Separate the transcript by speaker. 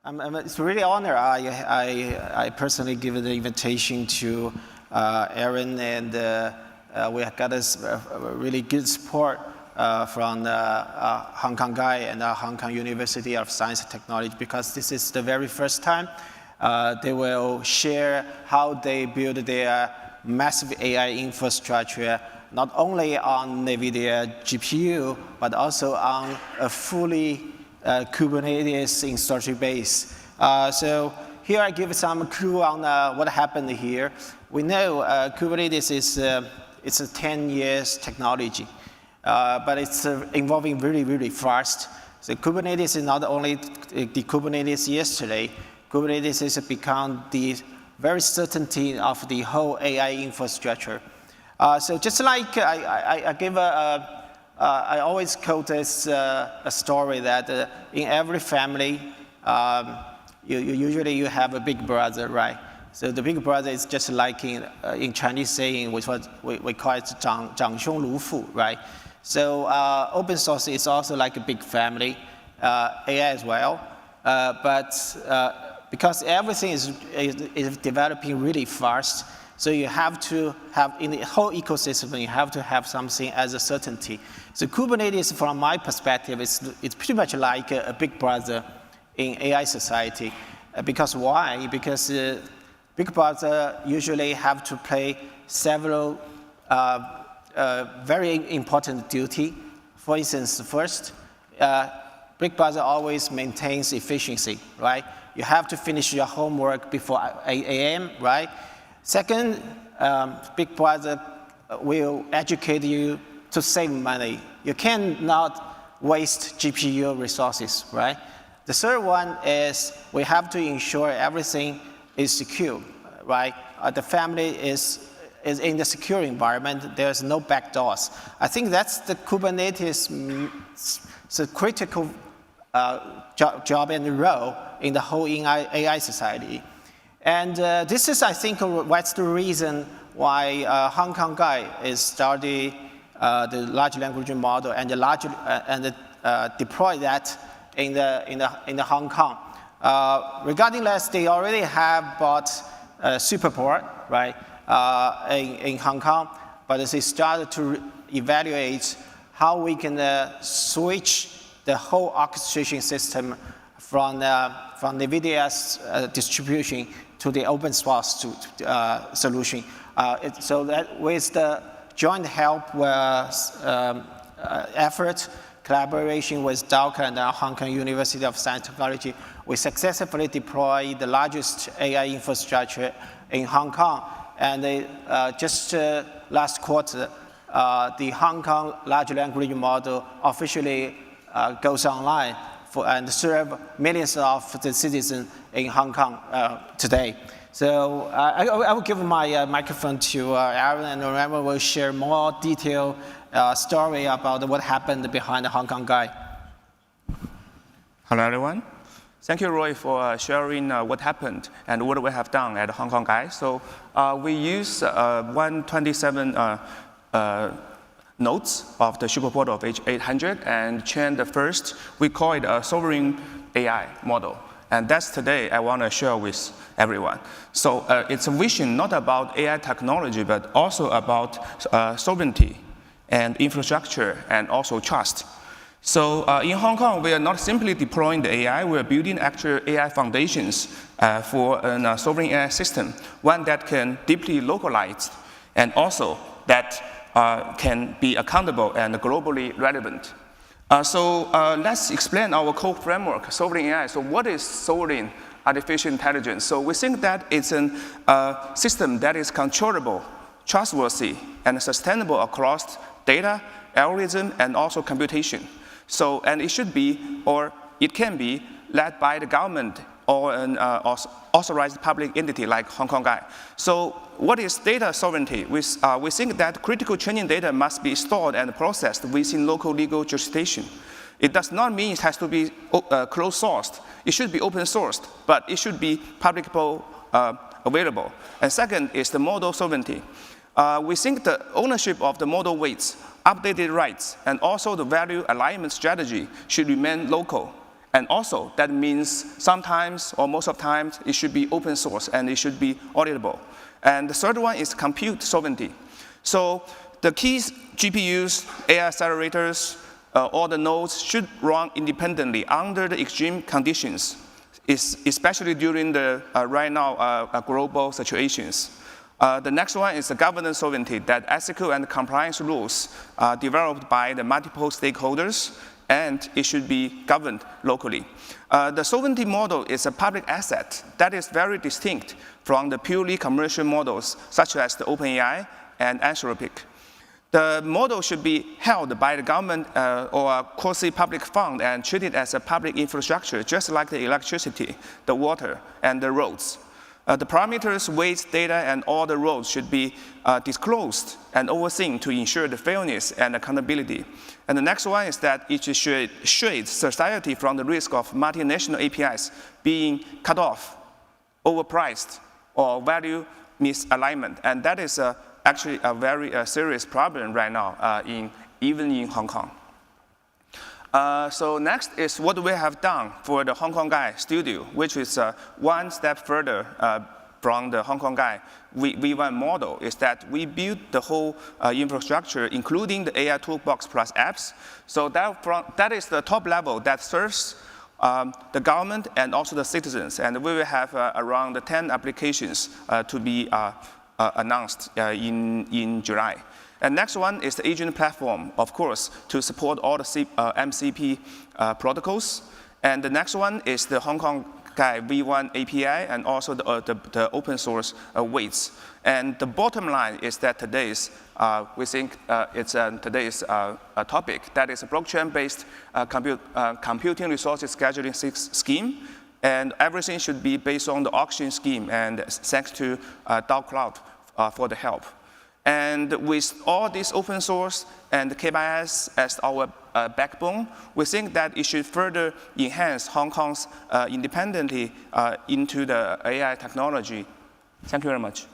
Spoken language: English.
Speaker 1: It's really an honor. I personally give the invitation to Aaron, and we have got this really good support from Hong Kong GAI and Hong Kong University of Science and Technology, because this is the very first time they will share how they build their massive AI infrastructure, not only on NVIDIA GPU, but also on a fully Kubernetes installation base. So here I give some clue on what happened here. We know Kubernetes is it's a 10 years technology, but it's evolving really, really fast. So Kubernetes is not only the Kubernetes yesterday. Kubernetes has become the very certainty of the whole AI infrastructure. So just like I give I always quote this a story that in every family, usually you have a big brother, right? So the big brother is just like in Chinese saying, which we call it 长兄如父, right? So open source is also like a big family, AI as well, but because everything is developing really fast, so you have to have, in the whole ecosystem, you have to have something as a certainty. So Kubernetes, from my perspective, it's pretty much like a big brother in AI society. Because why? Because big brother usually have to play several very important duty. For instance, first, big brother always maintains efficiency, right? You have to finish your homework before 8 a.m., right? Second, big brother will educate you to save money. You cannot waste GPU resources, right? The third one is we have to ensure everything is secure, right? The family is in the secure environment. There's no backdoors. I think that's the Kubernetes critical job and role in the whole AI society. And this is, I think, what's the reason why Hong Kong GAI is studying the large language model and deploy that in the Hong Kong. Regarding that, they already have bought Superport, right, in Hong Kong, but they started to evaluate how we can switch the whole orchestration system from NVIDIA's distribution to the open source solution. So that with the joint help effort, collaboration with DaoCloud and Hong Kong University of Science and Technology, we successfully deployed the largest AI infrastructure in Hong Kong. And just last quarter, the Hong Kong large language model officially goes online and serve millions of the citizens in Hong Kong today. So I will give my microphone to Aaron, and Aaron will share more detailed story about what happened behind the Hong Kong GAI.
Speaker 2: Hello, everyone. Thank you, Roy, for sharing what happened and what we have done at Hong Kong GAI. So we use 127 nodes of the Superport of H800 and train the first, we call it a sovereign AI model. And that's today I want to share with everyone. So it's a vision not about AI technology, but also about sovereignty and infrastructure and also trust. So in Hong Kong, we are not simply deploying the AI, we are building actual AI foundations for a sovereign AI system, one that can deeply localize and also that can be accountable and globally relevant. So let's explain our core framework, sovereign AI. So what is sovereign artificial intelligence? So we think that it's a system that is controllable, trustworthy, and sustainable across data, algorithm, and also computation. So, and it should be, or it can be, led by the government or an authorized public entity like Hong Kong GAI. So what is data sovereignty? We think that critical training data must be stored and processed within local legal jurisdiction. It does not mean it has to be closed sourced. It should be open sourced, but it should be publicly available. And second is the model sovereignty. We think the ownership of the model weights, updated rights, and also the value alignment strategy should remain local. And also, that means sometimes or most of the time, it should be open source and it should be auditable. And the third one is compute sovereignty. So the key GPUs, AI accelerators, all the nodes should run independently under the extreme conditions, especially during the right now global situations. The next one is the governance sovereignty, that ethical and compliance rules are developed by the multiple stakeholders, and it should be governed locally. The sovereignty model is a public asset that is very distinct from the purely commercial models, such as the OpenAI and Anthropic. The model should be held by the government or a quasi-public fund and treated as a public infrastructure, just like the electricity, the water, and the roads. The parameters, weights, data, and all the roles should be disclosed and overseen to ensure the fairness and accountability. And the next one is that it should shade society from the risk of multinational APIs being cut off, overpriced, or value misalignment. And that is actually a very serious problem right now, even in Hong Kong. So next is what we have done for the HKGAI Studio, which is one step further from the HKGAI V1 model, is that we built the whole infrastructure, including the AI toolbox plus apps. So that is the top level that serves the government and also the citizens. And we will have around 10 applications to be announced in July. And next one is the agent platform, of course, to support all the MCP protocols. And the next one is the HKGAI V1 API and also the open source weights. And the bottom line is that today's, we think it's today's topic, that is a blockchain-based computing resources scheduling scheme. And everything should be based on the auction scheme, and thanks to DaoCloud for the help. And with all this open source and KBIS as our backbone, we think that it should further enhance Hong Kong's independently into the AI technology. Thank you very much.